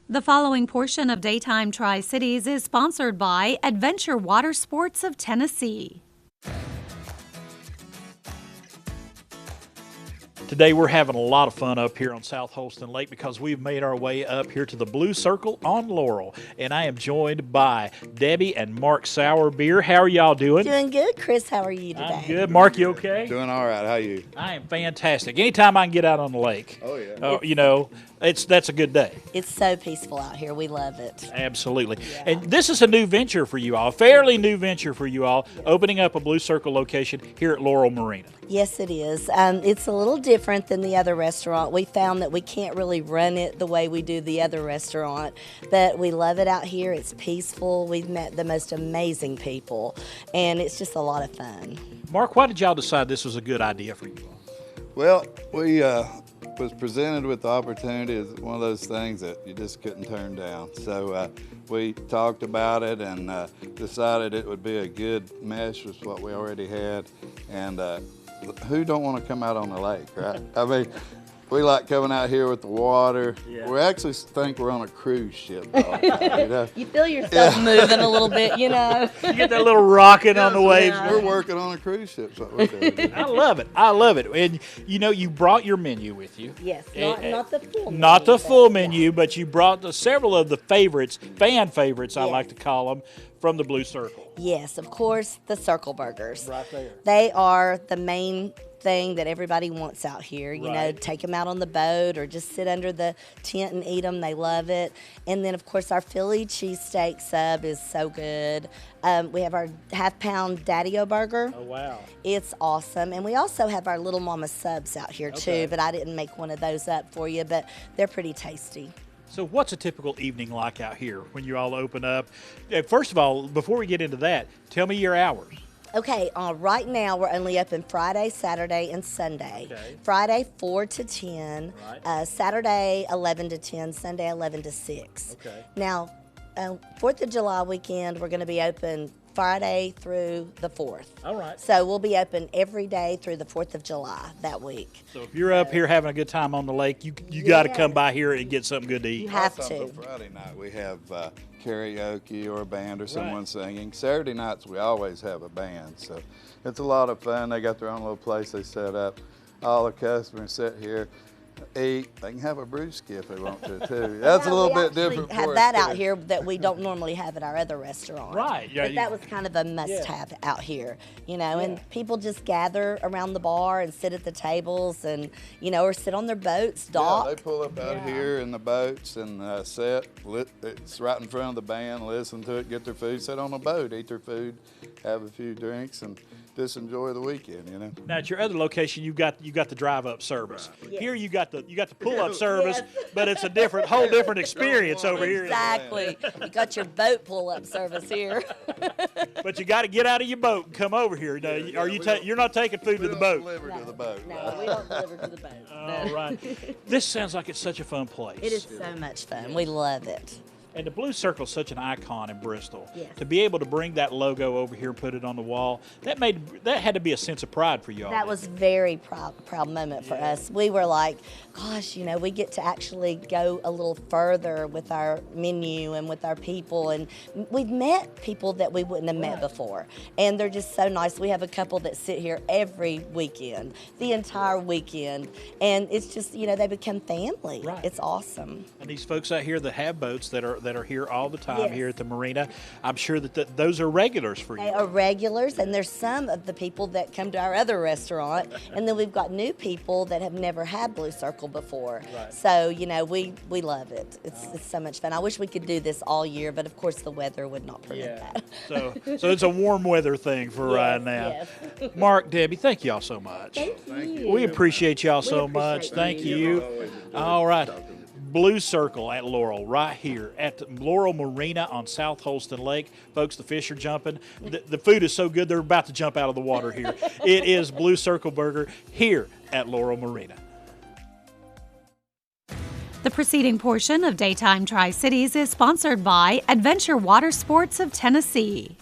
The following portion of Daytime Tri-Cities is sponsored by Adventure Water Sports of Tennessee. Today we're having a lot of fun up here on South Holston Lake because we've made our way up here to the Blue Circle on Laurel. And I am joined by Debbie and Mark Sourbeer. How are y'all doing? Doing good, Chris. How are you today? I'm good. Mark, you okay? Doing all right. How are you? I am fantastic. Anytime I can get out on the lake, that's a good day. It's so peaceful out here. We love it. Absolutely. Yeah. And this is a new venture for you all, a fairly new venture for you all, opening up a Blue Circle location here at Laurel Marina. Yes, it is. It's a little different than the other restaurant. We found that we can't really run it the way we do the other restaurant, but we love it out here. It's peaceful. We've met the most amazing people, and it's just a lot of fun. Mark, why did y'all decide this was a good idea for you all? Well, we was presented with the opportunity as one of those things that you just couldn't turn down. So we talked about it and decided it would be a good mesh with what we already had. And who don't want to come out on the lake, right? I mean, we like coming out here with the water. Yeah. We actually think we're on a cruise ship. You feel yourself moving a little bit, You get that little rocking on the waves. Yeah. We're working on a cruise ship. So we're doing. I love it. I love it. And you brought your menu with you. Yes, not the full menu. Not the full menu, but you brought several of the favorites, fan favorites, I like to call them, from the Blue Circle. Yes, of course, the circle burgers. Right there. They are the main thing that everybody wants out here. Right. Take them out on the boat or just sit under the tent and eat them. They love it. And then, of course, our Philly cheesesteak sub is so good. We have our half-pound Daddy-O burger. Oh, wow. It's awesome. And we also have our Little Mama subs out here, too, but I didn't make one of those up for you, but they're pretty tasty. So what's a typical evening like out here when you all open up? First of all, before we get into that, tell me your hours. Okay, right now we're only open Friday, Saturday, and Sunday. Okay. Friday, 4 to 10. Right. Saturday, 11 to 10. Sunday, 11 to 6. Okay. Now, 4th of July weekend, we're going to be open Friday through the 4th. All right. So we'll be open every day through the 4th of July that week. So if you're up here having a good time on the lake, you got to come by here and get something good to eat. You have also, to. Friday night we have karaoke or a band or someone singing. Saturday nights we always have a band. So it's a lot of fun. They got their own little place they set up. All the customers sit here, eat. They can have a brewski if they want to too. That's a little bit different. We have that out here that we don't normally have at our other restaurant. Right. Yeah. But that was kind of a must-have out here, and people just gather around the bar and sit at the tables and, or sit on their boats, dock. Yeah, they pull up out here in the boats and sit. It's right in front of the band, listen to it, get their food, sit on the boat, eat their food, have a few drinks, and just enjoy the weekend, Now at your other location, you got the drive-up service. Yes. Here you got the pull-up service, but it's a whole different experience over here. Exactly. You got your boat pull-up service here. But you got to get out of your boat and come over here. Now, you're not taking food to the boat. Deliver to the boat. No, we don't deliver to the boat. All right. This sounds like it's such a fun place. It is so much fun. We love it. And the Blue Circle is such an icon in Bristol. Yes. To be able to bring that logo over here and put it on the wall, that had to be a sense of pride for y'all. That was a very proud moment for us. We were like, gosh, we get to actually go a little further with our menu and with our people. And we've met people that we wouldn't have met before. And they're just so nice. We have a couple that sit here every weekend, the entire weekend. And it's just, they become family. Right. It's awesome. And these folks out here that have boats that are here all the time Yes. here at the marina, I'm sure that those are regulars for you. They are regulars, and there's some of the people that come to our other restaurant, and then we've got new people that have never had Blue Circle before. Right. So, we love it. It's so much fun. I wish we could do this all year, but of course the weather would not permit that. So it's a warm weather thing for right now. Yes. Mark, Debbie, thank y'all so much. Thank you. We appreciate y'all so much. Thank you. All right. Blue Circle at Laurel, right here at the Laurel Marina on South Holston Lake. Folks, the fish are jumping. The food is so good, they're about to jump out of the water here. It is Blue Circle Burger here at Laurel Marina. The preceding portion of Daytime Tri-Cities is sponsored by Adventure Water Sports of Tennessee.